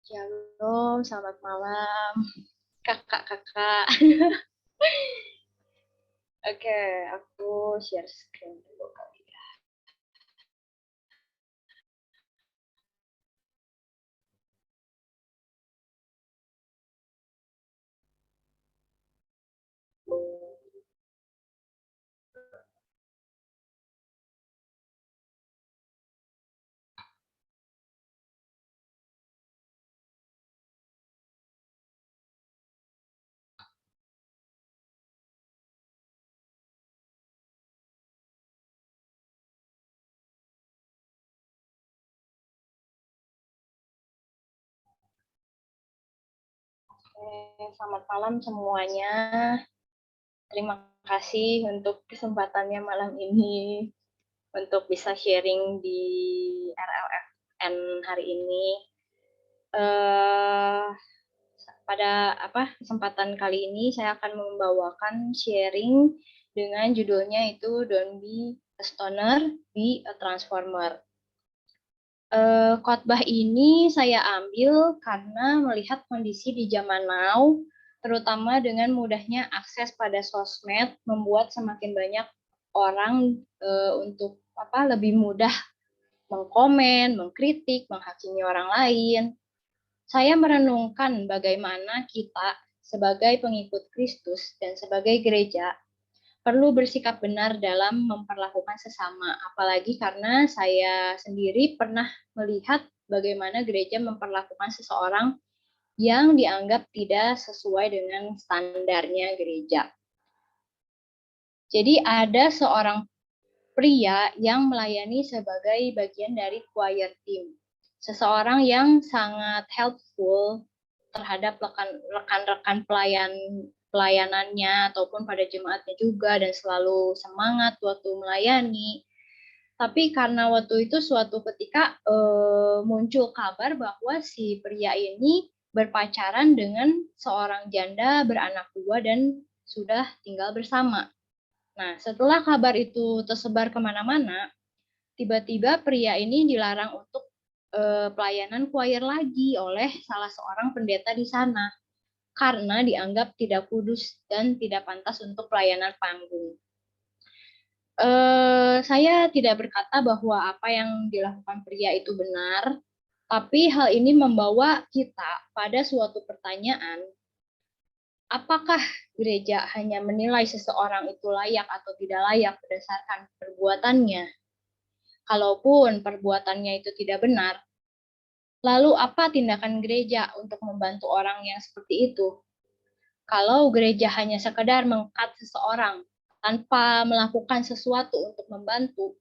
Shalom, selamat malam, kakak-kakak. Oke, aku share screen dulu kali ya. Oke, selamat malam semuanya. Terima kasih untuk kesempatannya malam ini untuk bisa sharing di RLFN hari ini. Eh, pada kesempatan kali ini saya akan membawakan sharing dengan judulnya itu Don't Be a Stoner, Be a Transformer. Khotbah ini saya ambil karena melihat kondisi di zaman now, terutama dengan mudahnya akses pada sosmed, membuat semakin banyak orang untuk lebih mudah mengkomen, mengkritik, menghakimi orang lain. Saya merenungkan bagaimana kita sebagai pengikut Kristus dan sebagai gereja perlu bersikap benar dalam memperlakukan sesama, apalagi karena saya sendiri pernah melihat bagaimana gereja memperlakukan seseorang yang dianggap tidak sesuai dengan standarnya gereja. Jadi ada seorang pria yang melayani sebagai bagian dari choir team. Seseorang yang sangat helpful terhadap rekan-rekan pelayanannya ataupun pada jemaatnya juga dan selalu semangat waktu melayani. Tapi karena waktu itu suatu ketika muncul kabar bahwa si pria ini berpacaran dengan seorang janda beranak 2 dan sudah tinggal bersama. Nah, setelah kabar itu tersebar kemana-mana, tiba-tiba pria ini dilarang untuk pelayanan choir lagi oleh salah seorang pendeta di sana karena dianggap tidak kudus dan tidak pantas untuk pelayanan panggung. Saya tidak berkata bahwa apa yang dilakukan pria itu benar, tapi hal ini membawa kita pada suatu pertanyaan, apakah gereja hanya menilai seseorang itu layak atau tidak layak berdasarkan perbuatannya? Kalaupun perbuatannya itu tidak benar, lalu apa tindakan gereja untuk membantu orang yang seperti itu? Kalau gereja hanya sekedar meng-cut seseorang tanpa melakukan sesuatu untuk membantu,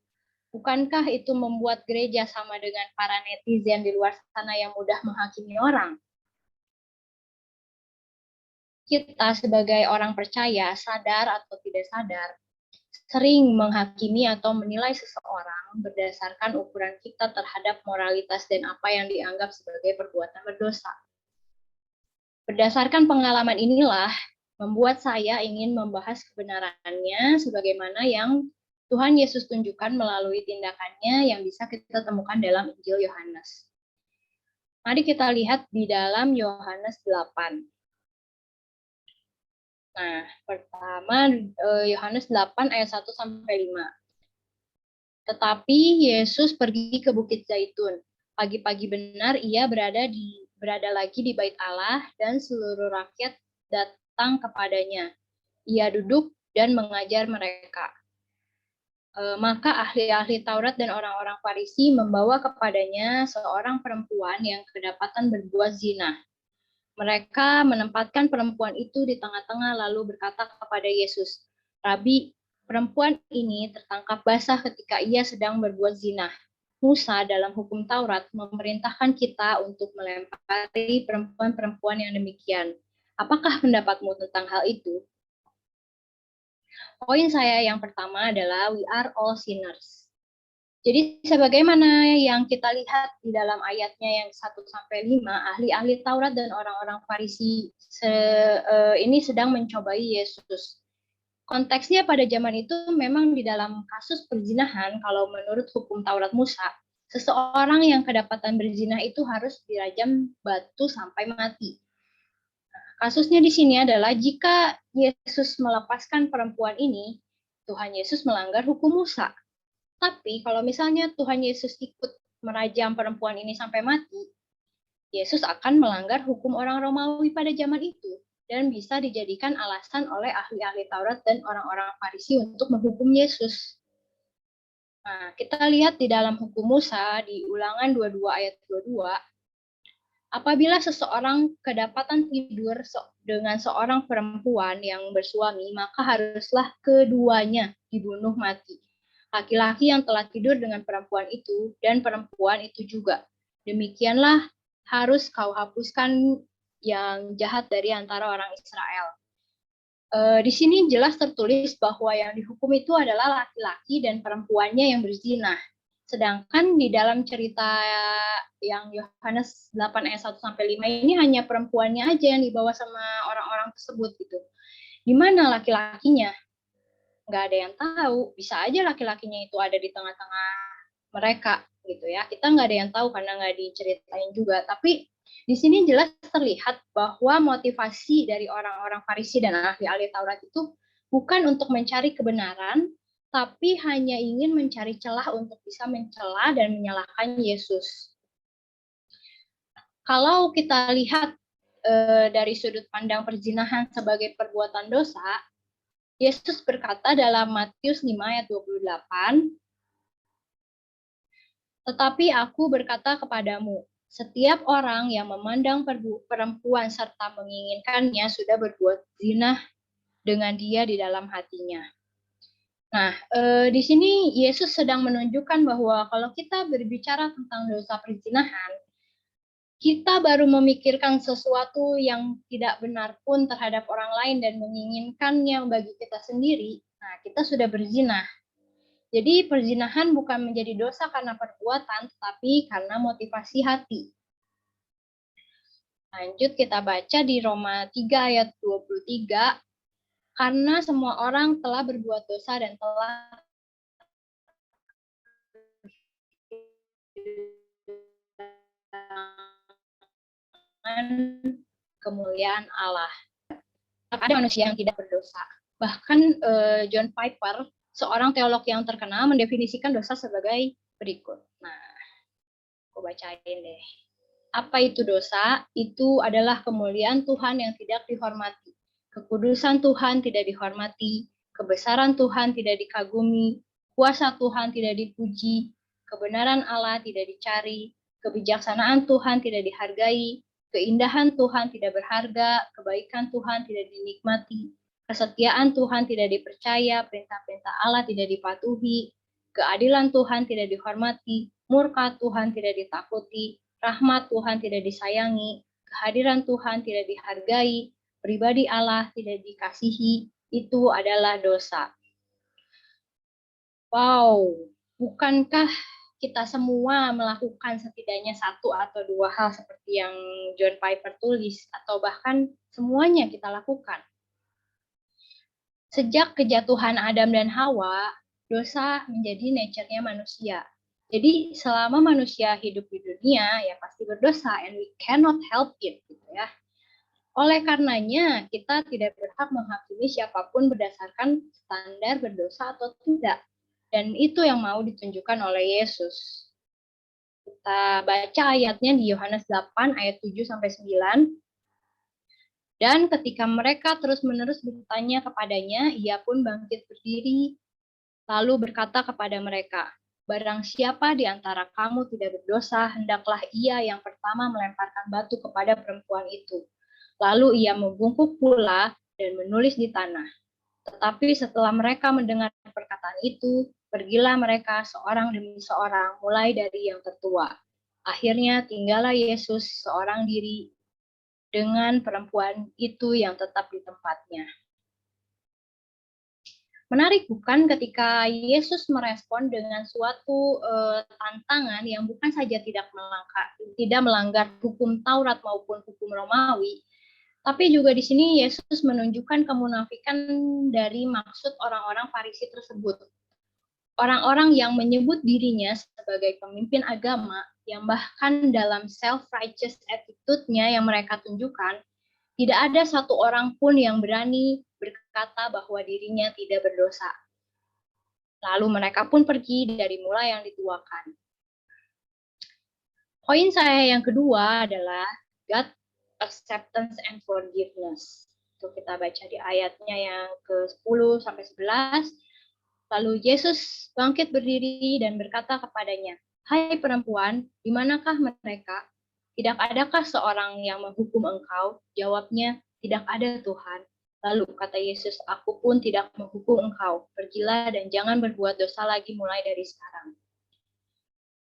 bukankah itu membuat gereja sama dengan para netizen di luar sana yang mudah menghakimi orang? Kita sebagai orang percaya, sadar atau tidak sadar, sering menghakimi atau menilai seseorang berdasarkan ukuran kita terhadap moralitas dan apa yang dianggap sebagai perbuatan berdosa. Berdasarkan pengalaman inilah, membuat saya ingin membahas kebenarannya sebagaimana yang Tuhan Yesus tunjukkan melalui tindakannya yang bisa kita temukan dalam Injil Yohanes. Mari kita lihat di dalam Yohanes 8. Nah, pertama Yohanes 8 ayat 1 sampai 5. Tetapi Yesus pergi ke Bukit Zaitun. Pagi-pagi benar ia berada lagi di Bait Allah dan seluruh rakyat datang kepadanya. Ia duduk dan mengajar mereka. Maka ahli-ahli Taurat dan orang-orang Farisi membawa kepadanya seorang perempuan yang kedapatan berbuat zina. Mereka menempatkan perempuan itu di tengah-tengah lalu berkata kepada Yesus, "Rabi, perempuan ini tertangkap basah ketika ia sedang berbuat zina. Musa dalam hukum Taurat memerintahkan kita untuk melempari perempuan-perempuan yang demikian. Apakah pendapatmu tentang hal itu?" Poin saya yang pertama adalah we are all sinners. Jadi sebagaimana yang kita lihat di dalam ayatnya yang 1-5, ahli-ahli Taurat dan orang-orang Farisi ini sedang mencobai Yesus. Konteksnya pada zaman itu memang di dalam kasus perzinahan, kalau menurut hukum Taurat Musa, seseorang yang kedapatan berzina itu harus dirajam batu sampai mati. Kasusnya di sini adalah jika Yesus melepaskan perempuan ini, Tuhan Yesus melanggar hukum Musa. Tapi kalau misalnya Tuhan Yesus ikut merajam perempuan ini sampai mati, Yesus akan melanggar hukum orang Romawi pada zaman itu dan bisa dijadikan alasan oleh ahli-ahli Taurat dan orang-orang Farisi untuk menghukum Yesus. Nah, kita lihat di dalam hukum Musa di Ulangan 22 ayat 22, apabila seseorang kedapatan tidur dengan seorang perempuan yang bersuami, maka haruslah keduanya dibunuh mati. Laki-laki yang telah tidur dengan perempuan itu dan perempuan itu juga. Demikianlah harus kau hapuskan yang jahat dari antara orang Israel. Di sini jelas tertulis bahwa yang dihukum itu adalah laki-laki dan perempuannya yang berzina. Sedangkan di dalam cerita yang Yohanes 8 ayat 1 sampai 5 ini hanya perempuannya aja yang dibawa sama orang-orang tersebut gitu. Di mana laki-lakinya? Nggak ada yang tahu. Bisa aja laki-lakinya itu ada di tengah-tengah mereka gitu ya. Kita nggak ada yang tahu karena nggak diceritain juga. Tapi di sini jelas terlihat bahwa motivasi dari orang-orang Farisi dan ahli-ahli Taurat itu bukan untuk mencari kebenaran, tapi hanya ingin mencari celah untuk bisa mencela dan menyalahkan Yesus. Kalau kita lihat dari sudut pandang perzinahan sebagai perbuatan dosa, Yesus berkata dalam Matius 5 ayat 28, tetapi aku berkata kepadamu, setiap orang yang memandang perempuan serta menginginkannya sudah berbuat zina dengan dia di dalam hatinya. Nah, di sini Yesus sedang menunjukkan bahwa kalau kita berbicara tentang dosa perzinahan, kita baru memikirkan sesuatu yang tidak benar pun terhadap orang lain dan menginginkannya bagi kita sendiri, nah kita sudah berzina. Jadi perzinahan bukan menjadi dosa karena perbuatan, tetapi karena motivasi hati. Lanjut kita baca di Roma 3 ayat 23, karena semua orang telah berbuat dosa dan telah kemuliaan Allah. Ada manusia yang tidak berdosa. Bahkan John Piper, seorang teolog yang terkenal, mendefinisikan dosa sebagai berikut. Nah, aku bacain deh. Apa itu dosa? Itu adalah kemuliaan Tuhan yang tidak dihormati. Kekudusan Tuhan tidak dihormati. Kebesaran Tuhan tidak dikagumi. Kuasa Tuhan tidak dipuji. Kebenaran Allah tidak dicari. Kebijaksanaan Tuhan tidak dihargai. Keindahan Tuhan tidak berharga. Kebaikan Tuhan tidak dinikmati. Kesetiaan Tuhan tidak dipercaya. Perintah-perintah Allah tidak dipatuhi. Keadilan Tuhan tidak dihormati. Murka Tuhan tidak ditakuti. Rahmat Tuhan tidak disayangi, kehadiran Tuhan tidak dihargai, pribadi Allah tidak dikasihi, itu adalah dosa. Wow, bukankah kita semua melakukan setidaknya satu atau dua hal seperti yang John Piper tulis, atau bahkan semuanya kita lakukan? Sejak kejatuhan Adam dan Hawa, dosa menjadi nature-nya manusia. Jadi selama manusia hidup di dunia, ya pasti berdosa, and we cannot help it, gitu ya. Oleh karenanya, kita tidak berhak menghakimi siapapun berdasarkan standar berdosa atau tidak. Dan itu yang mau ditunjukkan oleh Yesus. Kita baca ayatnya di Yohanes 8 ayat 7-9. Dan ketika mereka terus-menerus bertanya kepadanya, ia pun bangkit berdiri, lalu berkata kepada mereka, barang siapa di antara kamu tidak berdosa, hendaklah ia yang pertama melemparkan batu kepada perempuan itu. Lalu ia membungkuk pula dan menulis di tanah. Tetapi setelah mereka mendengar perkataan itu, pergilah mereka seorang demi seorang, mulai dari yang tertua. Akhirnya tinggallah Yesus seorang diri dengan perempuan itu yang tetap di tempatnya. Menarik bukan ketika Yesus merespon dengan suatu tantangan yang bukan saja tidak melanggar hukum Taurat maupun hukum Romawi, tapi juga di sini Yesus menunjukkan kemunafikan dari maksud orang-orang Farisi tersebut. Orang-orang yang menyebut dirinya sebagai pemimpin agama, yang bahkan dalam self-righteous attitude-nya yang mereka tunjukkan, tidak ada satu orang pun yang berani berkata bahwa dirinya tidak berdosa. Lalu mereka pun pergi dari mulai yang dituakan. Poin saya yang kedua adalah God, acceptance and forgiveness. Itu kita baca di ayatnya yang ke-10 sampai 11. Lalu Yesus bangkit berdiri dan berkata kepadanya, "Hai perempuan, di manakah mereka? Tidak adakah seorang yang menghukum engkau?" Jawabnya, "Tidak ada Tuhan." Lalu kata Yesus, "Aku pun tidak menghukum engkau. Pergilah dan jangan berbuat dosa lagi mulai dari sekarang."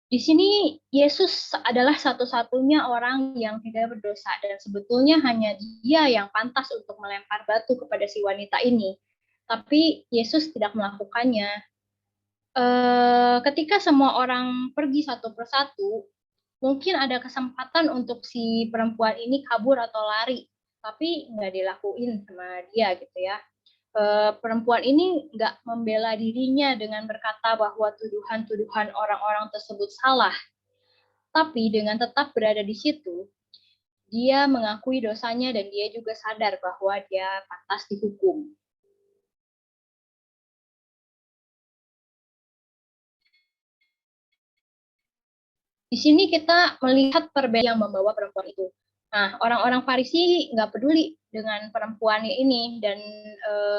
Di sini Yesus adalah satu-satunya orang yang tidak berdosa dan sebetulnya hanya dia yang pantas untuk melempar batu kepada si wanita ini. Tapi Yesus tidak melakukannya. Ketika semua orang pergi satu persatu, mungkin ada kesempatan untuk si perempuan ini kabur atau lari, tapi nggak dilakuin sama dia gitu ya. Perempuan ini nggak membela dirinya dengan berkata bahwa tuduhan-tuduhan orang-orang tersebut salah, tapi dengan tetap berada di situ, dia mengakui dosanya dan dia juga sadar bahwa dia pantas dihukum. Di sini kita melihat perbedaan yang membawa perempuan itu. Nah, orang-orang Farisi nggak peduli dengan perempuan ini dan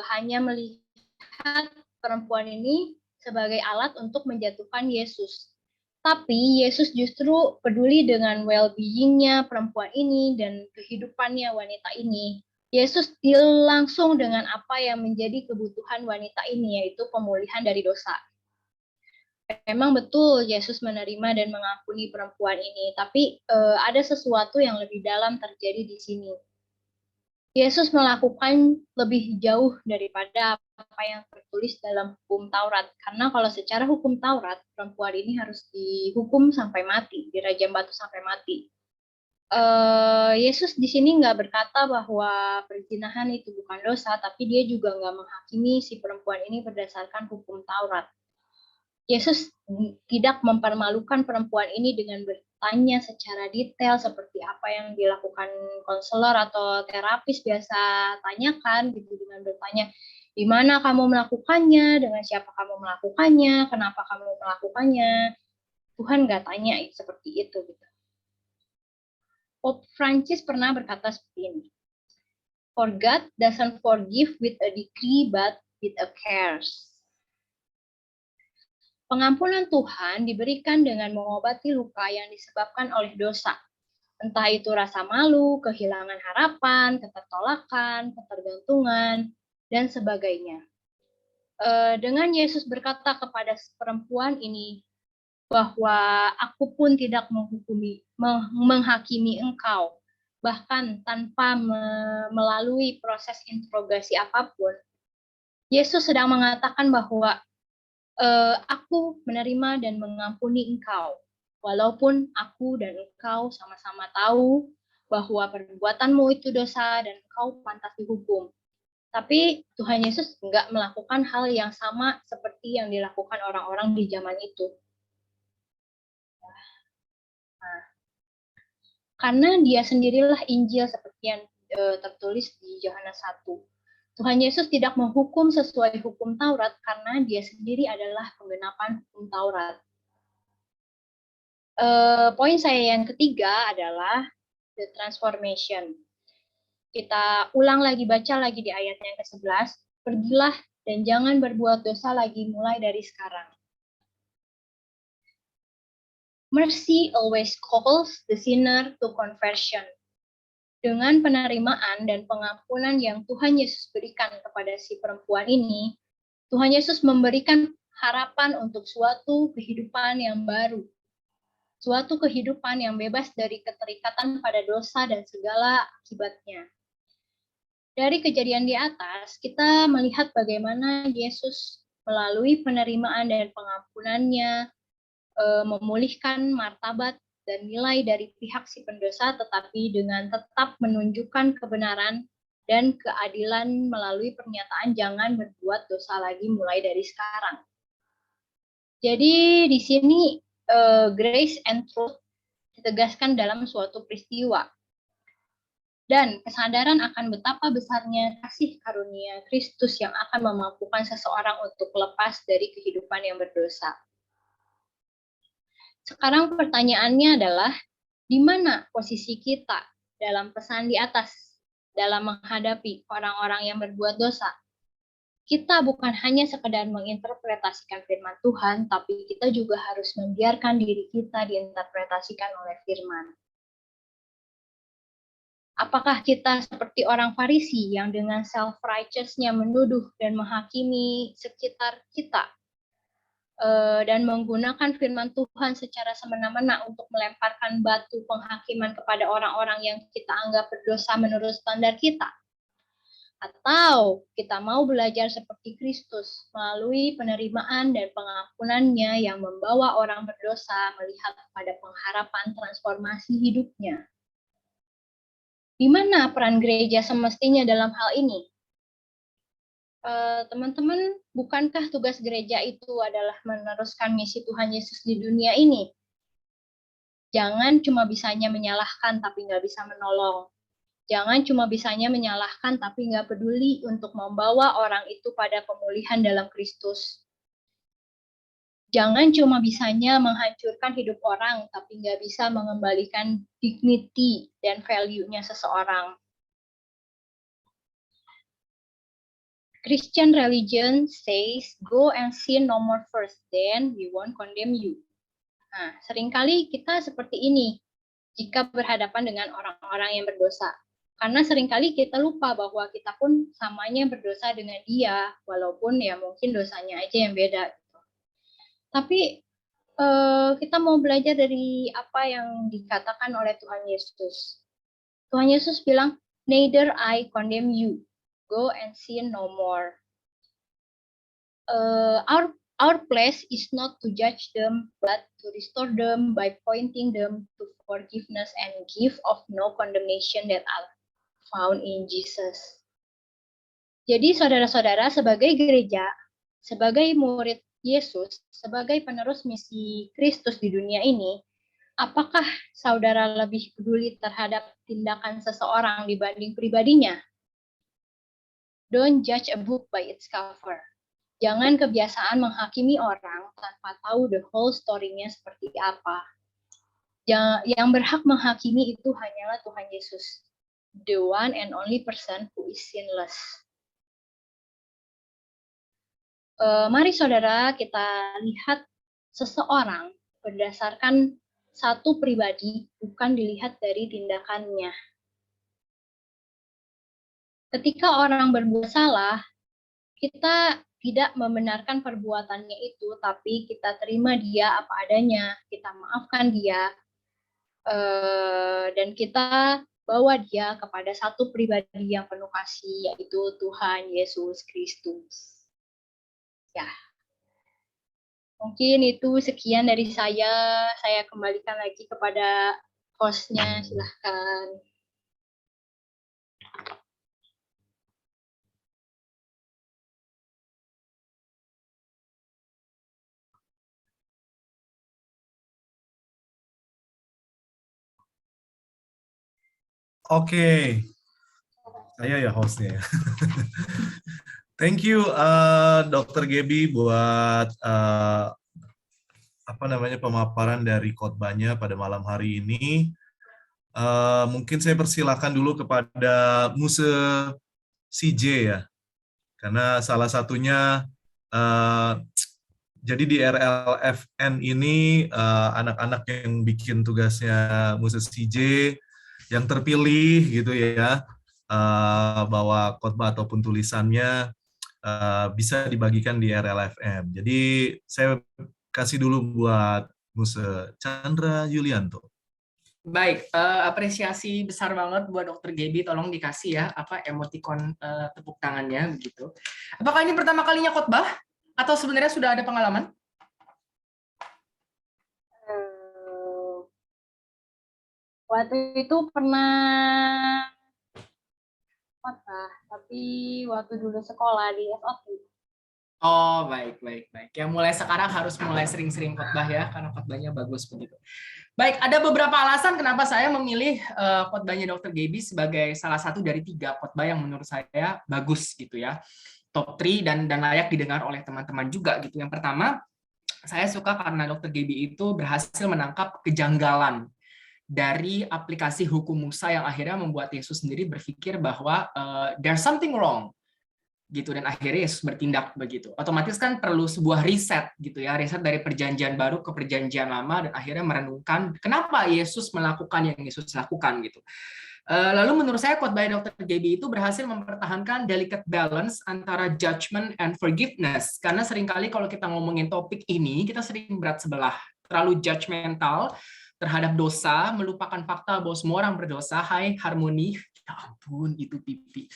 hanya melihat perempuan ini sebagai alat untuk menjatuhkan Yesus. Tapi Yesus justru peduli dengan well-being-nya perempuan ini dan kehidupannya wanita ini. Yesus deal langsung dengan apa yang menjadi kebutuhan wanita ini, yaitu pemulihan dari dosa. Memang betul Yesus menerima dan mengampuni perempuan ini, tapi ada sesuatu yang lebih dalam terjadi di sini. Yesus melakukan lebih jauh daripada apa yang tertulis dalam hukum Taurat. Karena kalau secara hukum Taurat, perempuan ini harus dihukum sampai mati, dirajam batu sampai mati. Yesus di sini nggak berkata bahwa perzinahan itu bukan dosa, tapi dia juga nggak menghakimi si perempuan ini berdasarkan hukum Taurat. Yesus tidak mempermalukan perempuan ini dengan bertanya secara detail seperti apa yang dilakukan konselor atau terapis biasa tanyakan gitu, dengan bertanya di mana kamu melakukannya, dengan siapa kamu melakukannya, kenapa kamu melakukannya. Tuhan nggak tanya seperti itu gitu. Pope Francis pernah berkata seperti ini, "For God doesn't forgive with a decree but with a cares." Pengampunan Tuhan diberikan dengan mengobati luka yang disebabkan oleh dosa. Entah itu rasa malu, kehilangan harapan, ketertolakan, ketergantungan, dan sebagainya. Dengan Yesus berkata kepada perempuan ini bahwa aku pun tidak menghakimi engkau, bahkan tanpa melalui proses interogasi apapun. Yesus sedang mengatakan bahwa aku menerima dan mengampuni engkau, walaupun aku dan engkau sama-sama tahu bahwa perbuatanmu itu dosa dan engkau pantas dihukum. Tapi Tuhan Yesus enggak melakukan hal yang sama seperti yang dilakukan orang-orang di zaman itu. Nah, karena dia sendirilah Injil seperti yang tertulis di Yohanes 1. Tuhan Yesus tidak menghukum sesuai hukum Taurat karena dia sendiri adalah penggenapan hukum Taurat. Poin saya yang ketiga adalah the transformation. Kita ulang lagi, baca lagi di ayat yang ke-11. Pergilah dan jangan berbuat dosa lagi mulai dari sekarang. Mercy always calls the sinner to conversion. Dengan penerimaan dan pengampunan yang Tuhan Yesus berikan kepada si perempuan ini, Tuhan Yesus memberikan harapan untuk suatu kehidupan yang baru. Suatu kehidupan yang bebas dari keterikatan pada dosa dan segala akibatnya. Dari kejadian di atas, kita melihat bagaimana Yesus melalui penerimaan dan pengampunannya memulihkan martabat dan nilai dari pihak si pendosa, tetapi dengan tetap menunjukkan kebenaran dan keadilan melalui pernyataan jangan berbuat dosa lagi mulai dari sekarang. Jadi di sini grace and truth ditegaskan dalam suatu peristiwa. Dan kesadaran akan betapa besarnya kasih karunia Kristus yang akan memampukan seseorang untuk lepas dari kehidupan yang berdosa. Sekarang pertanyaannya adalah, di mana posisi kita dalam pesan di atas, dalam menghadapi orang-orang yang berbuat dosa? Kita bukan hanya sekedar menginterpretasikan firman Tuhan, tapi kita juga harus membiarkan diri kita diinterpretasikan oleh firman. Apakah kita seperti orang Farisi yang dengan self-righteousnya menuduh dan menghakimi sekitar kita dan menggunakan firman Tuhan secara semena-mena untuk melemparkan batu penghakiman kepada orang-orang yang kita anggap berdosa menurut standar kita? Atau kita mau belajar seperti Kristus melalui penerimaan dan pengampunannya yang membawa orang berdosa melihat pada pengharapan transformasi hidupnya? Di mana peran gereja semestinya dalam hal ini? Teman-teman, bukankah tugas gereja itu adalah meneruskan misi Tuhan Yesus di dunia ini? Jangan cuma bisanya menyalahkan tapi nggak bisa menolong. Jangan cuma bisanya menyalahkan tapi nggak peduli untuk membawa orang itu pada pemulihan dalam Kristus. Jangan cuma bisanya menghancurkan hidup orang tapi nggak bisa mengembalikan dignity dan value-nya seseorang. Christian religion says, go and sin no more first, then we won't condemn you. Nah, seringkali kita seperti ini jika berhadapan dengan orang-orang yang berdosa. Karena seringkali kita lupa bahwa kita pun samanya berdosa dengan dia, walaupun ya mungkin dosanya aja yang beda. Tapi kita mau belajar dari apa yang dikatakan oleh Tuhan Yesus. Tuhan Yesus bilang, neither I condemn you, go and sin no more. Our place is not to judge them, but to restore them by pointing them to forgiveness and gift of no condemnation that are found in Jesus. Jadi saudara-saudara, sebagai gereja, sebagai murid Yesus, sebagai penerus misi Kristus di dunia ini, apakah saudara lebih peduli terhadap tindakan seseorang dibanding pribadinya? Don't judge a book by its cover. Jangan kebiasaan menghakimi orang tanpa tahu the whole story-nya seperti apa. Yang berhak menghakimi itu hanyalah Tuhan Yesus, the one and only person who is sinless. Mari saudara kita lihat seseorang berdasarkan satu pribadi, bukan dilihat dari tindakannya. Ketika orang berbuat salah, kita tidak membenarkan perbuatannya itu, tapi kita terima dia apa adanya, kita maafkan dia, dan kita bawa dia kepada satu pribadi yang penuh kasih, yaitu Tuhan Yesus Kristus. Ya, mungkin itu sekian dari saya. Saya kembalikan lagi kepada hostnya, silahkan. Oke, saya ya hostnya. Thank you, Dr. Gaby buat pemaparan dari khotbahnya pada malam hari ini. Mungkin saya persilakan dulu kepada Muse CJ ya, karena salah satunya jadi di RLFN ini anak-anak yang bikin tugasnya Muse CJ yang terpilih gitu ya, bahwa khotbah ataupun tulisannya bisa dibagikan di RLFM. Jadi saya kasih dulu buat Muse Chandra Yulianto. Baik, apresiasi besar banget buat Dr. Gaby. Tolong dikasih ya emoticon tepuk tangannya begitu. Apakah ini pertama kalinya khotbah atau sebenarnya sudah ada pengalaman? Waktu itu pernah khotbah, tapi waktu dulu sekolah di SOT. Oh, baik. Ya, mulai sekarang harus mulai sering-sering khotbah ya, karena khotbahnya bagus begitu. Baik, ada beberapa alasan kenapa saya memilih khotbahnya Dr. Gaby sebagai salah satu dari 3 khotbah yang menurut saya bagus gitu ya. Top 3 dan layak didengar oleh teman-teman juga gitu. Yang pertama, saya suka karena Dr. Gaby itu berhasil menangkap kejanggalan dari aplikasi hukum Musa yang akhirnya membuat Yesus sendiri berpikir bahwa there's something wrong gitu, dan akhirnya Yesus bertindak begitu. Otomatis kan perlu sebuah riset gitu ya, riset dari perjanjian baru ke perjanjian lama, dan akhirnya merenungkan kenapa Yesus melakukan yang Yesus lakukan gitu. Lalu menurut saya khotbah Dr. Gaby itu berhasil mempertahankan delicate balance antara judgment and forgiveness, karena seringkali kalau kita ngomongin topik ini kita sering berat sebelah, terlalu judgmental terhadap dosa, melupakan fakta bahwa semua orang berdosa. Hai harmoni, ya ampun itu pipi,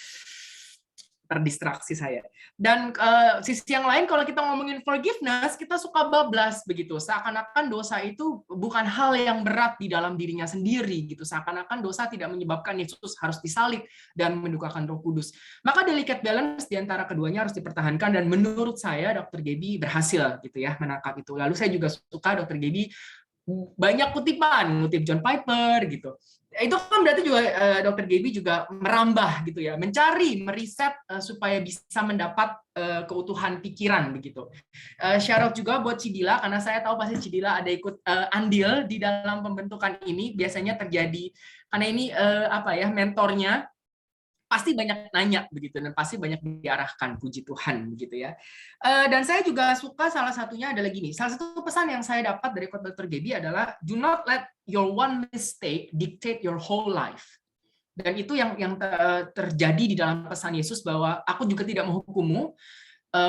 terdistraksi saya. Dan sisi yang lain, kalau kita ngomongin forgiveness, kita suka bablas begitu, seakan-akan dosa itu bukan hal yang berat di dalam dirinya sendiri gitu, seakan-akan dosa tidak menyebabkan Yesus harus disalib dan mendukakan Roh Kudus. Maka delicate balance di antara keduanya harus dipertahankan, dan menurut saya Dr. Gaby berhasil gitu ya menangkap itu. Lalu saya juga suka Dr. Gaby banyak kutipan, ngutip John Piper gitu. Itu kan berarti juga Dr. Gaby juga merambah gitu ya, mencari, meriset supaya bisa mendapat keutuhan pikiran begitu. Shout out juga buat Cidila, karena saya tahu pasti Cidila ada ikut andil di dalam pembentukan ini. Biasanya terjadi karena ini mentornya pasti banyak nanya begitu, dan pasti banyak diarahkan, puji Tuhan begitu ya. Dan saya juga suka salah satunya adalah gini, salah satu pesan yang saya dapat dari khotbah Dr. Gaby adalah do not let your one mistake dictate your whole life. Dan itu yang terjadi di dalam pesan Yesus, bahwa aku juga tidak menghukummu,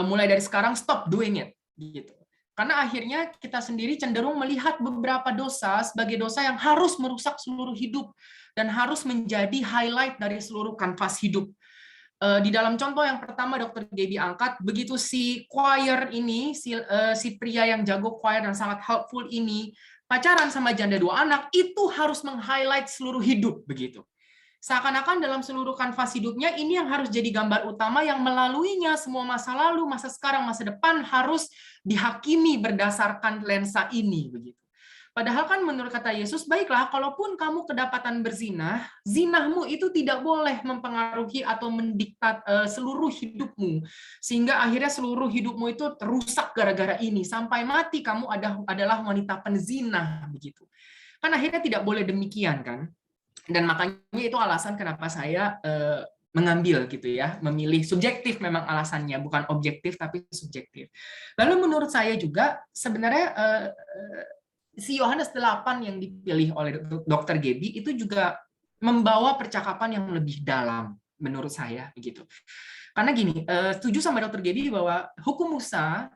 mulai dari sekarang stop doing it gitu. Karena akhirnya kita sendiri cenderung melihat beberapa dosa sebagai dosa yang harus merusak seluruh hidup dan harus menjadi highlight dari seluruh kanvas hidup. Di dalam contoh yang pertama Dr. Gaby angkat, begitu si choir ini, si pria yang jago choir dan sangat helpful ini pacaran sama janda 2 anak, itu harus meng-highlight seluruh hidup begitu. Seakan-akan dalam seluruh kanvas hidupnya ini yang harus jadi gambar utama, yang melaluinya semua masa lalu, masa sekarang, masa depan harus dihakimi berdasarkan lensa ini begitu. Padahal kan menurut kata Yesus, baiklah kalaupun kamu kedapatan berzina, zinahmu itu tidak boleh mempengaruhi atau mendiktat seluruh hidupmu, sehingga akhirnya seluruh hidupmu itu terusak gara-gara ini, sampai mati kamu adalah wanita penzina begitu. Kan akhirnya tidak boleh demikian kan. Dan makanya itu alasan kenapa saya mengambil gitu ya, memilih subjektif, memang alasannya bukan objektif tapi subjektif. Lalu menurut saya juga sebenarnya si Yohanes 8 yang dipilih oleh Dr. Gaby itu juga membawa percakapan yang lebih dalam menurut saya begitu. Karena gini, setuju sama Dr. Gaby bahwa hukum Musa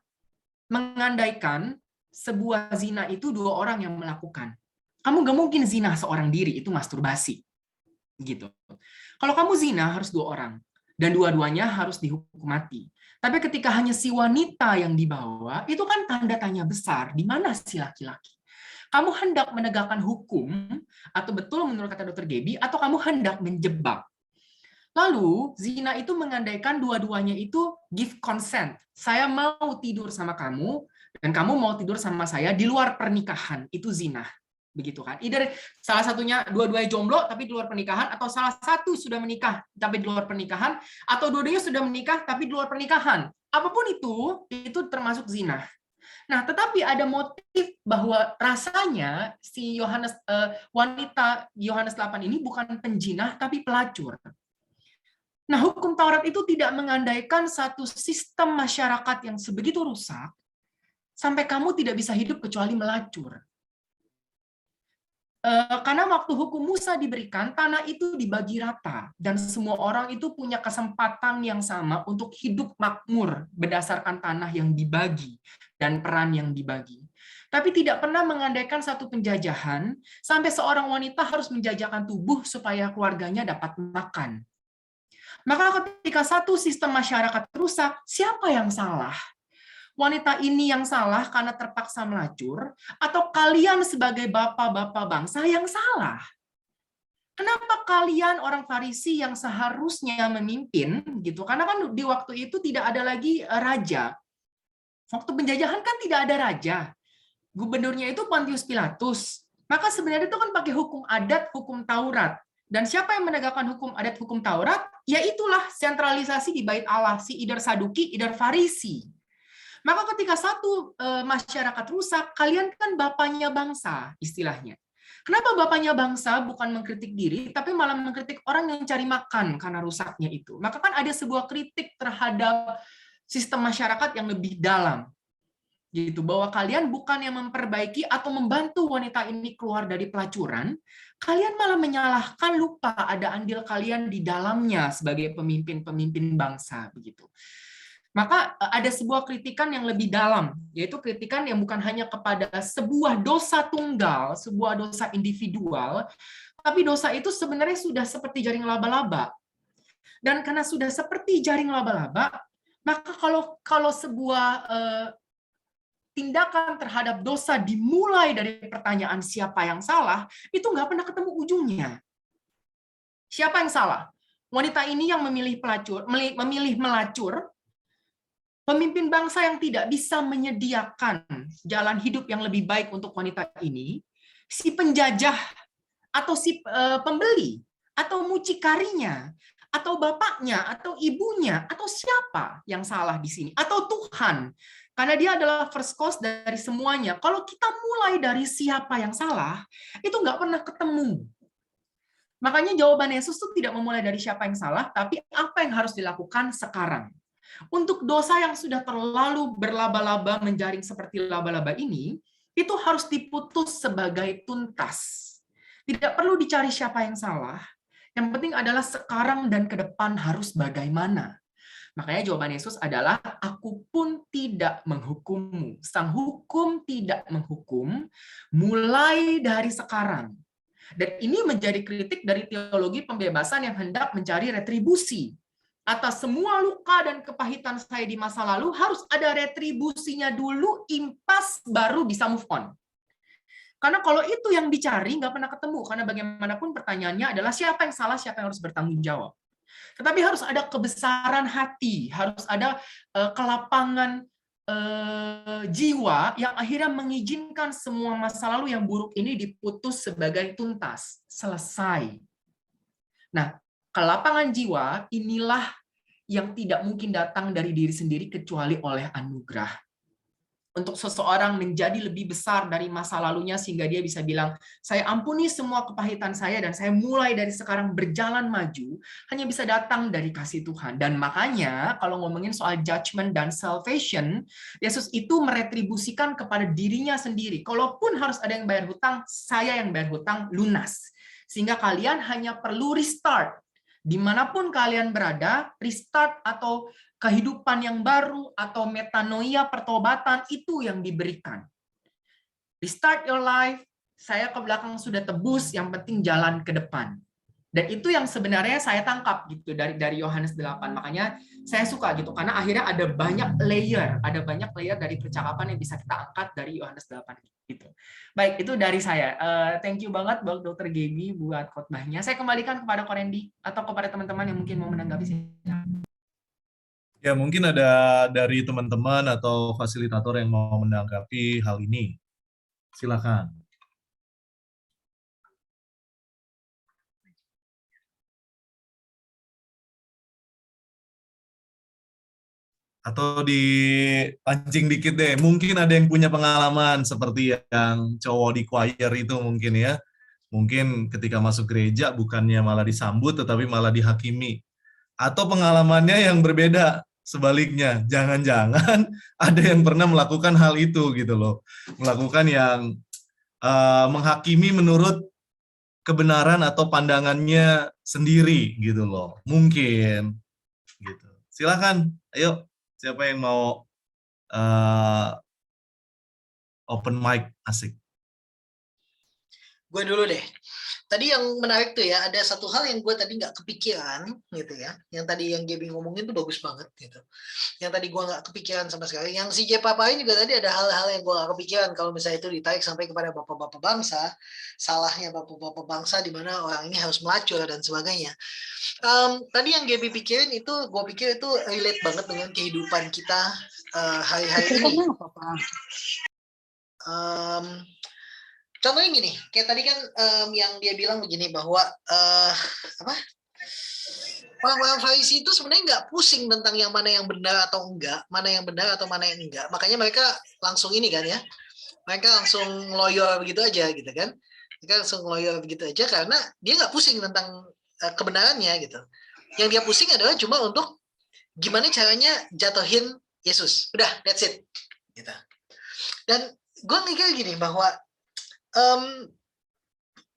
mengandaikan sebuah zina itu 2 orang yang melakukan. Kamu gak mungkin zina seorang diri, itu masturbasi. Gitu. Kalau kamu zina harus 2 orang, dan dua-duanya harus dihukum mati. Tapi ketika hanya si wanita yang dibawa, itu kan tanda tanya besar, di mana si laki-laki? Kamu hendak menegakkan hukum, atau betul menurut kata Dr. Gaby, atau kamu hendak menjebak? Lalu, zina itu mengandaikan dua-duanya itu give consent. Saya mau tidur sama kamu, dan kamu mau tidur sama saya di luar pernikahan, itu zina. Begitu kan? Either salah satunya dua-duanya jomblo tapi di luar pernikahan, atau salah satu sudah menikah tapi di luar pernikahan, atau dua-duanya sudah menikah tapi di luar pernikahan. Apapun itu termasuk zina. Nah, tetapi ada motif bahwa rasanya si wanita Yohanes 8 ini bukan penjinah tapi pelacur. Nah, hukum Taurat itu tidak mengandaikan satu sistem masyarakat yang sebegitu rusak sampai kamu tidak bisa hidup kecuali melacur. Karena waktu hukum Musa diberikan, tanah itu dibagi rata, dan semua orang itu punya kesempatan yang sama untuk hidup makmur berdasarkan tanah yang dibagi dan peran yang dibagi. Tapi tidak pernah mengandaikan satu penjajahan sampai seorang wanita harus menjajakan tubuh supaya keluarganya dapat makan. Maka ketika satu sistem masyarakat rusak, siapa yang salah? Wanita ini yang salah karena terpaksa melacur, atau kalian sebagai bapak-bapak bangsa yang salah? Kenapa kalian orang Farisi yang seharusnya memimpin gitu? Karena kan di waktu itu tidak ada lagi raja. Waktu penjajahan kan tidak ada raja. Gubernurnya itu Pontius Pilatus. Maka sebenarnya itu kan pakai hukum adat, hukum Taurat. Dan siapa yang menegakkan hukum adat, hukum Taurat? Ya itulah sentralisasi di Bait Allah, si either Saduki, either Farisi. Maka ketika satu masyarakat rusak, kalian kan bapaknya bangsa, istilahnya. Kenapa bapaknya bangsa bukan mengkritik diri, tapi malah mengkritik orang yang cari makan karena rusaknya itu? Maka kan ada sebuah kritik terhadap sistem masyarakat yang lebih dalam. Gitu, bahwa kalian bukan yang memperbaiki atau membantu wanita ini keluar dari pelacuran, kalian malah menyalahkan, lupa ada andil kalian di dalamnya sebagai pemimpin-pemimpin bangsa, begitu. Maka ada sebuah kritikan yang lebih dalam, yaitu kritikan yang bukan hanya kepada sebuah dosa tunggal, sebuah dosa individual, tapi dosa itu sebenarnya sudah seperti jaring laba-laba. Dan karena sudah seperti jaring laba-laba, maka kalau sebuah tindakan terhadap dosa dimulai dari pertanyaan siapa yang salah, itu nggak pernah ketemu ujungnya. Siapa yang salah? Wanita ini yang memilih melacur, pemimpin bangsa yang tidak bisa menyediakan jalan hidup yang lebih baik untuk wanita ini, si penjajah atau si pembeli, atau mucikarinya, atau bapaknya, atau ibunya, atau siapa yang salah di sini? Atau Tuhan? Karena dia adalah first cause dari semuanya. Kalau kita mulai dari siapa yang salah, itu nggak pernah ketemu. Makanya jawaban Yesus itu tidak memulai dari siapa yang salah, tapi apa yang harus dilakukan sekarang. Untuk dosa yang sudah terlalu berlaba-laba, menjaring seperti laba-laba ini, itu harus diputus sebagai tuntas. Tidak perlu dicari siapa yang salah. Yang penting adalah sekarang dan ke depan harus bagaimana. Makanya jawaban Yesus adalah, aku pun tidak menghukummu. Sang hukum tidak menghukum, mulai dari sekarang. Dan ini menjadi kritik dari teologi pembebasan yang hendak mencari retribusi. Atas semua luka dan kepahitan saya di masa lalu, harus ada retribusinya dulu, impas, baru bisa move on. Karena kalau itu yang dicari, nggak pernah ketemu. Karena bagaimanapun pertanyaannya adalah siapa yang salah, siapa yang harus bertanggung jawab. Tetapi harus ada kebesaran hati, harus ada kelapangan jiwa yang akhirnya mengizinkan semua masa lalu yang buruk ini diputus sebagai tuntas, selesai. Nah, kelapangan jiwa inilah yang tidak mungkin datang dari diri sendiri kecuali oleh anugerah. Untuk seseorang menjadi lebih besar dari masa lalunya sehingga dia bisa bilang, saya ampuni semua kepahitan saya dan saya mulai dari sekarang berjalan maju, hanya bisa datang dari kasih Tuhan. Dan makanya kalau ngomongin soal judgment dan salvation, Yesus itu meretribusikan kepada dirinya sendiri. Kalaupun harus ada yang bayar hutang, saya yang bayar hutang lunas. Sehingga kalian hanya perlu restart. Dimanapun kalian berada, restart atau kehidupan yang baru atau metanoia, pertobatan, itu yang diberikan. Restart your life, saya ke belakang sudah tebus, yang penting jalan ke depan. Dan itu yang sebenarnya saya tangkap gitu dari Yohanes 8. Makanya saya suka gitu karena akhirnya ada banyak layer dari percakapan yang bisa kita angkat dari Yohanes 8 gitu. Baik, itu dari saya. Thank you banget buat Dr. Gaby buat khotbahnya. Saya kembalikan kepada Korendi atau kepada teman-teman yang mungkin mau menanggapi sini. Ya, mungkin ada dari teman-teman atau fasilitator yang mau menanggapi hal ini. Silakan. Atau dipancing dikit deh. Mungkin ada yang punya pengalaman seperti yang cowok di choir itu mungkin ya. Mungkin ketika masuk gereja bukannya malah disambut tetapi malah dihakimi. Atau pengalamannya yang berbeda. Sebaliknya, jangan-jangan ada yang pernah melakukan hal itu gitu loh. Melakukan yang menghakimi menurut kebenaran atau pandangannya sendiri gitu loh. Mungkin gitu. Silakan, ayo siapa yang mau open mic, asik. Gue dulu deh. Tadi yang menarik tuh ya, ada satu hal yang gue tadi nggak kepikiran gitu ya. Yang tadi yang Gaby ngomongin tuh bagus banget gitu. Yang tadi gue nggak kepikiran sama sekali. Yang si J papain juga tadi ada hal-hal yang gue nggak kepikiran. Kalau misalnya itu ditarik sampai kepada bapak-bapak bangsa, salahnya bapak-bapak bangsa di mana orang ini harus melacur dan sebagainya. Tadi yang Gaby pikirin itu, gue pikir itu relate banget dengan kehidupan kita hari-hari ini. Contohnya gini, kayak tadi kan yang dia bilang begini bahwa orang-orang Farisi itu sebenarnya nggak pusing tentang yang mana yang benar atau enggak, mana yang benar atau mana yang enggak. Makanya mereka langsung ini kan ya, mereka langsung loyor begitu aja gitu kan. Mereka langsung loyor begitu aja karena dia nggak pusing tentang kebenarannya gitu. Yang dia pusing adalah cuma untuk gimana caranya jatuhin Yesus. Udah, that's it. Gitu. Dan gue mikir gini bahwa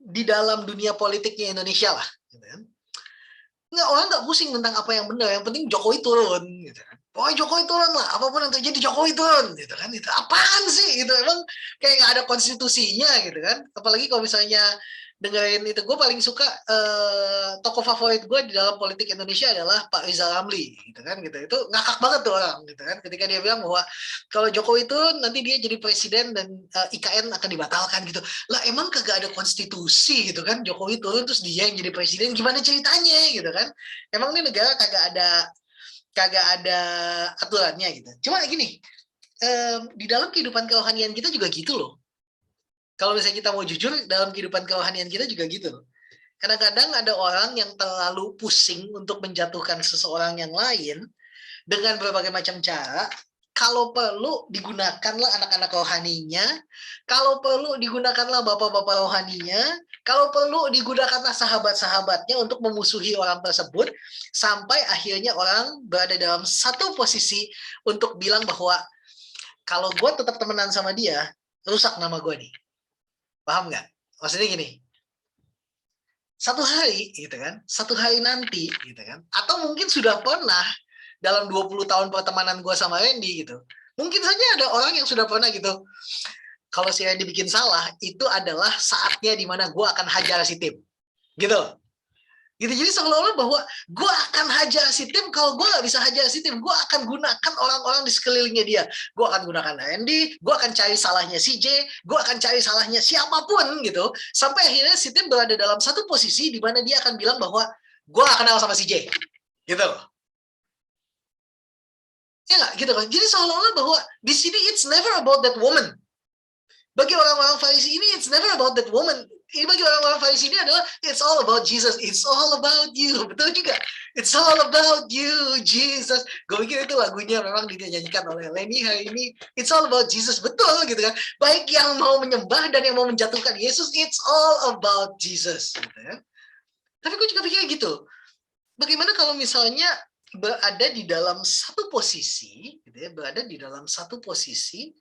di dalam dunia politiknya Indonesia lah, gitu kan. Orang nggak pusing tentang apa yang benar, yang penting Jokowi turun, gitu kan. Pokoknya Jokowi turun lah, apapun yang terjadi Jokowi turun, gitu kan. Itu apaan sih? Gitu emang kayak nggak ada konstitusinya, gitu kan. Apalagi kalau misalnya dengerin itu, gue paling suka tokoh favorit gue di dalam politik Indonesia adalah Pak Rizal Ramli, gitu kan. Gitu itu ngakak banget tuh orang, gitu kan. Ketika dia bilang bahwa kalau Jokowi turun nanti dia jadi presiden dan IKN akan dibatalkan gitu. Lah emang kagak ada konstitusi gitu kan, Jokowi turun terus dia yang jadi presiden, gimana ceritanya gitu kan. Emang ini negara kagak ada aturannya gitu. Cuma gini, di dalam kehidupan kerohanian kita juga gitu loh. Kalau misalnya kita mau jujur, dalam kehidupan kerohanian kita juga gitu loh. Kadang-kadang ada orang yang terlalu pusing untuk menjatuhkan seseorang yang lain dengan berbagai macam cara. Kalau perlu digunakanlah anak-anak rohaninya, kalau perlu digunakanlah bapak-bapak rohaninya, kalau perlu digunakanlah sahabat-sahabatnya untuk memusuhi orang tersebut, sampai akhirnya orang berada dalam satu posisi untuk bilang bahwa kalau gue tetap temenan sama dia, rusak nama gue nih. Paham nggak? Maksudnya gini, satu hari gitu kan, satu hari nanti gitu kan, atau mungkin sudah pernah dalam 20 tahun pertemanan gue sama Randy gitu, mungkin saja ada orang yang sudah pernah gitu, kalau si Randy bikin salah, itu adalah saatnya dimana gue akan hajar si tim gitu. Gitu, jadi seolah-olah bahwa gue akan hajar si tim, kalau gue nggak bisa hajar si tim, gue akan gunakan orang-orang di sekelilingnya dia. Gue akan gunakan Randy, gue akan cari salahnya CJ, gue akan cari salahnya siapapun gitu, sampai akhirnya si tim berada dalam satu posisi di mana dia akan bilang bahwa gue gak kenal sama CJ, gitu. Ya nggak, gitu kan? Jadi seolah-olah bahwa di sini it's never about that woman. Bagi orang-orang Farisi ini, it's never about that woman. Ini bagi orang-orang Farisi ini adalah it's all about Jesus, it's all about you. Betul juga. It's all about you, Jesus. Gue pikir itu lagunya memang dinyanyikan oleh Lenny hari ini. It's all about Jesus, betul gitu kan. Baik yang mau menyembah dan yang mau menjatuhkan Yesus, it's all about Jesus. Gitu kan. Tapi gue juga pikir gitu. Bagaimana kalau misalnya berada di dalam satu posisi, gitu ya, berada di dalam satu posisi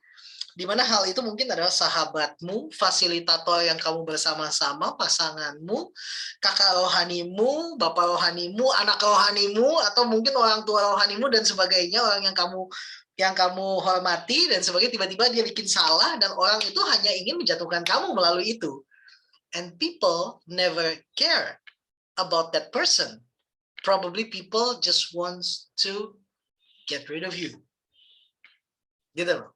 di mana hal itu mungkin adalah sahabatmu, fasilitator yang kamu bersama-sama, pasanganmu, kakak rohanimu, bapak rohanimu, anak rohanimu, atau mungkin orang tua rohanimu dan sebagainya, orang yang kamu hormati dan sebagainya, tiba-tiba dia bikin salah dan orang itu hanya ingin menjatuhkan kamu melalui itu. And people never care about that person. Probably people just wants to get rid of you. Gitu loh.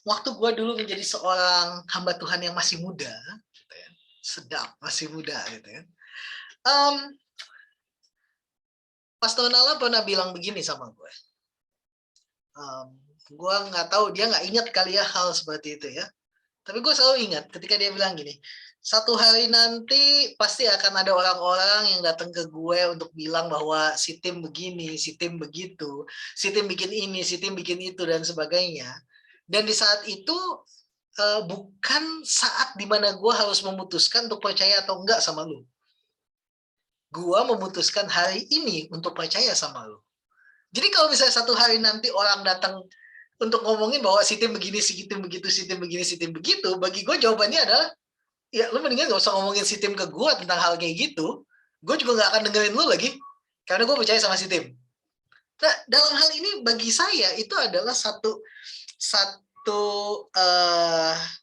Waktu gue dulu menjadi seorang hamba Tuhan yang masih muda, gitu ya, sedap, masih muda, gitu ya. Pastor Nala pernah bilang begini sama gue. Gue nggak tahu, dia nggak ingat kali ya hal seperti itu ya. Tapi gue selalu ingat ketika dia bilang gini, satu hari nanti pasti akan ada orang-orang yang datang ke gue untuk bilang bahwa si tim begini, si tim begitu, si tim bikin ini, si tim bikin itu, dan sebagainya. Dan di saat itu bukan saat dimana gue harus memutuskan untuk percaya atau enggak sama lu. Gue memutuskan hari ini untuk percaya sama lu. Jadi kalau misalnya satu hari nanti orang datang untuk ngomongin bahwa si tim begini, si tim begitu, si tim begini, si tim begitu, bagi gue jawabannya adalah, ya lu mendingan gak usah ngomongin si tim ke gue tentang hal kayak gitu. Gue juga gak akan dengerin lu lagi, karena gue percaya sama si tim. Nah, dalam hal ini bagi saya itu adalah satu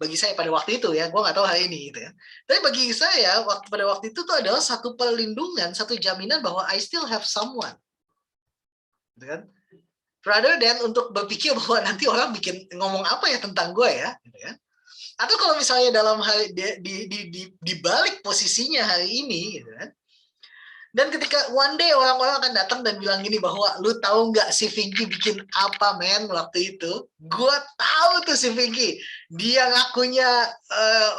bagi saya pada waktu itu ya, gue nggak tahu hari ini gitu ya. Tapi bagi saya pada waktu itu tuh adalah satu perlindungan, satu jaminan bahwa I still have someone, gitu kan? Rather than untuk berpikir bahwa nanti orang bikin ngomong apa ya tentang gue ya, gitu kan? Atau kalau misalnya dalam hal di balik posisinya hari ini, gitu kan? Dan ketika one day orang-orang akan datang dan bilang gini bahwa lu tahu nggak si Vinky bikin apa men waktu itu? Gua tahu tuh si Vinky. Dia ngakunya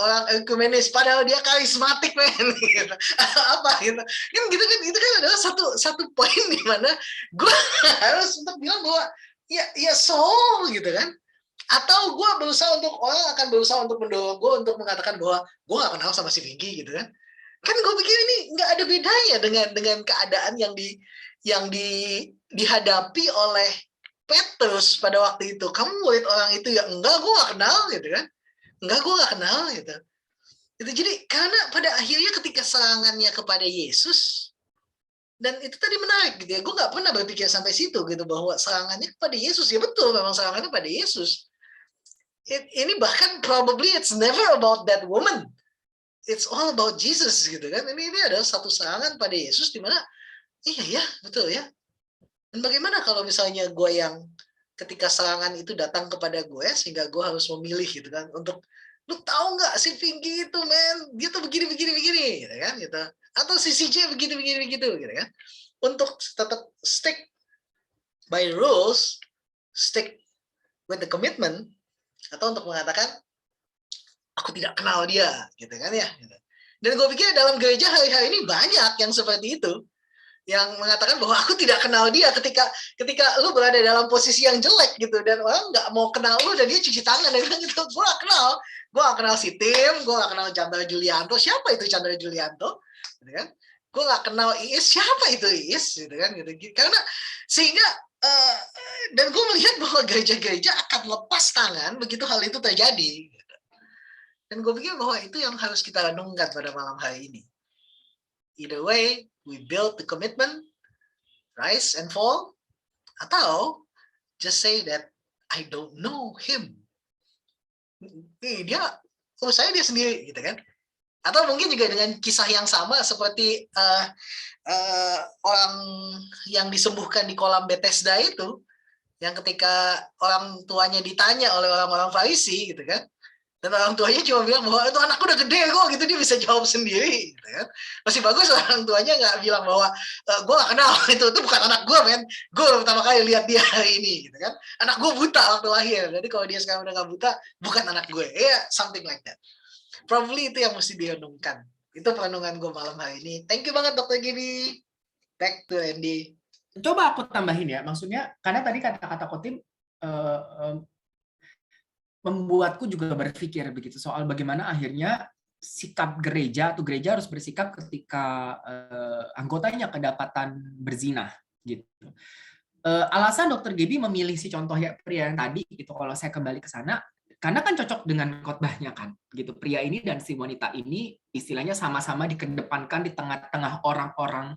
orang ekumenis padahal dia karismatik men. Gitu. Apa gitu. Kan gitu kan itu kan adalah satu poin di mana gua harus untuk bilang bahwa ya so gitu kan. Atau gue orang akan berusaha untuk mendorong gue untuk mengatakan bahwa gue gak kenal sama si Vinky gitu kan. Kan gue pikir ini nggak ada bedanya dengan keadaan yang dihadapi oleh Petrus pada waktu itu. Kamu murid orang itu ya? Enggak, gue gak kenal gitu kan. Enggak, gue gak kenal gitu. Itu jadi karena pada akhirnya ketika serangannya kepada Yesus, dan itu tadi menarik gitu ya. Gue nggak pernah berpikir sampai situ gitu bahwa serangannya kepada Yesus. Ya betul, memang serangannya pada Yesus. Ini bahkan probably it's never about that woman. It's all about Jesus gitu kan. Ini adalah satu serangan pada Yesus di mana iya ya, betul ya. Dan bagaimana kalau misalnya gue yang ketika serangan itu datang kepada gue sehingga gue harus memilih gitu kan untuk lu tahu nggak si Vinky itu men, dia tuh begini gitu kan gitu. Atau si CJ begitu gitu kan. Untuk tetap stick by rules, stick with the commitment, atau untuk mengatakan aku tidak kenal dia, gitu kan ya. Dan gue pikir dalam gereja hari-hari ini banyak yang seperti itu, yang mengatakan bahwa aku tidak kenal dia ketika lu berada dalam posisi yang jelek gitu, dan orang nggak mau kenal lu dan dia cuci tangan dan bilang gitu, gue gak kenal si Tim, gue gak kenal Chandra Julianto, siapa itu Chandra Julianto, gitu kan? Gue gak kenal Iis, siapa itu Iis, gitu kan? Gitu. Karena sehingga dan gue melihat bahwa gereja-gereja akan lepas tangan begitu hal itu terjadi. Dan gue pikir bahwa itu yang harus kita renungkan pada malam hari ini. Either way, we build the commitment, rise and fall, atau just say that I don't know him. Dia, saya dia sendiri, gitu kan? Atau mungkin juga dengan kisah yang sama seperti orang yang disembuhkan di kolam Bethesda itu, yang ketika orang tuanya ditanya oleh orang-orang Farisi, gitu kan? Dan orang tuanya cuma bilang bahwa itu anakku udah gede kok, gitu, dia bisa jawab sendiri, gitu kan? Masih bagus orang tuanya nggak bilang bahwa gue nggak kenal, itu bukan anak gue men, gue pertama kali lihat dia hari ini, gitu kan? Anak gue buta waktu lahir, jadi kalau dia sekarang udah nggak buta, bukan anak gue, something like that. Probably itu yang mesti direnungkan. Itu perenungan gue malam hari ini. Thank you banget Dr. Gibi. Back to Andy. Coba aku tambahin ya, maksudnya karena tadi kata-kata Kotim membuatku juga berpikir begitu soal bagaimana akhirnya sikap gereja atau gereja harus bersikap ketika anggotanya kedapatan berzina gitu. Alasan Dr. Gibi memilih si contoh ya pria yang tadi gitu, kalau saya kembali ke sana karena kan cocok dengan khotbahnya kan gitu. Pria ini dan si wanita ini istilahnya sama-sama dikedepankan di tengah-tengah orang-orang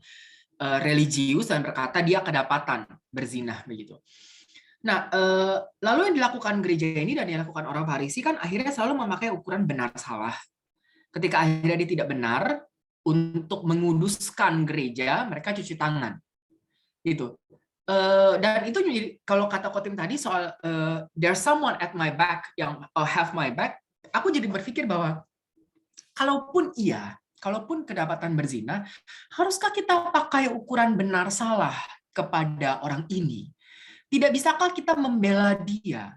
religius dan berkata dia kedapatan berzina begitu. Nah, lalu yang dilakukan gereja ini dan yang dilakukan orang Farisi kan akhirnya selalu memakai ukuran benar salah. Ketika akhirnya dia tidak benar, untuk menguduskan gereja, mereka cuci tangan. Gitu. Dan itu kalau kata Kotim tadi soal there's someone at my back yang have my back, aku jadi berpikir bahwa kalaupun kedapatan berzina, haruskah kita pakai ukuran benar salah kepada orang ini? Tidak bisakah kita membela dia?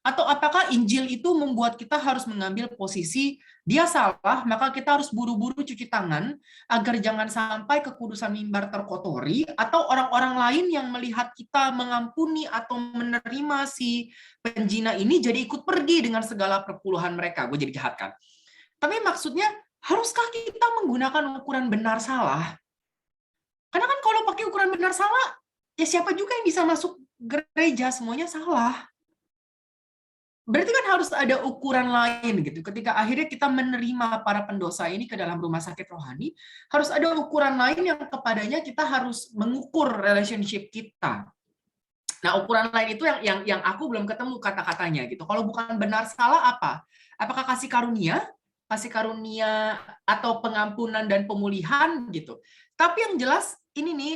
Atau apakah Injil itu membuat kita harus mengambil posisi dia salah, maka kita harus buru-buru cuci tangan agar jangan sampai kekudusan mimbar terkotori, atau orang-orang lain yang melihat kita mengampuni atau menerima si penjina ini jadi ikut pergi dengan segala perpuluhan mereka. Gue jadi jahat kan? Tapi maksudnya, haruskah kita menggunakan ukuran benar salah? Karena kan kalau pakai ukuran benar salah, ya siapa juga yang bisa masuk gereja, semuanya salah. Berarti kan harus ada ukuran lain gitu. Ketika akhirnya kita menerima para pendosa ini ke dalam rumah sakit rohani, harus ada ukuran lain yang kepadanya kita harus mengukur relationship kita. Nah, ukuran lain itu yang aku belum ketemu kata-katanya gitu. Kalau bukan benar salah apa? Apakah kasih karunia atau pengampunan dan pemulihan gitu. Tapi yang jelas ini nih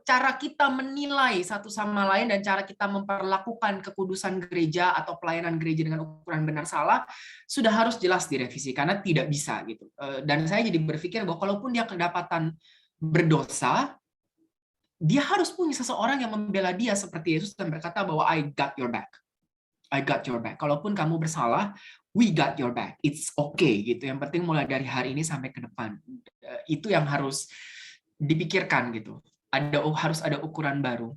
cara kita menilai satu sama lain dan cara kita memperlakukan kekudusan gereja atau pelayanan gereja dengan ukuran benar salah sudah harus jelas direvisi karena tidak bisa gitu. Dan saya jadi berpikir bahwa kalaupun dia kedapatan berdosa, dia harus punya seseorang yang membela dia seperti Yesus dan berkata bahwa I got your back. I got your back. Kalaupun kamu bersalah, we got your back. It's okay gitu. Yang penting mulai dari hari ini sampai ke depan. Itu yang harus dipikirkan gitu. Harus ada ukuran baru.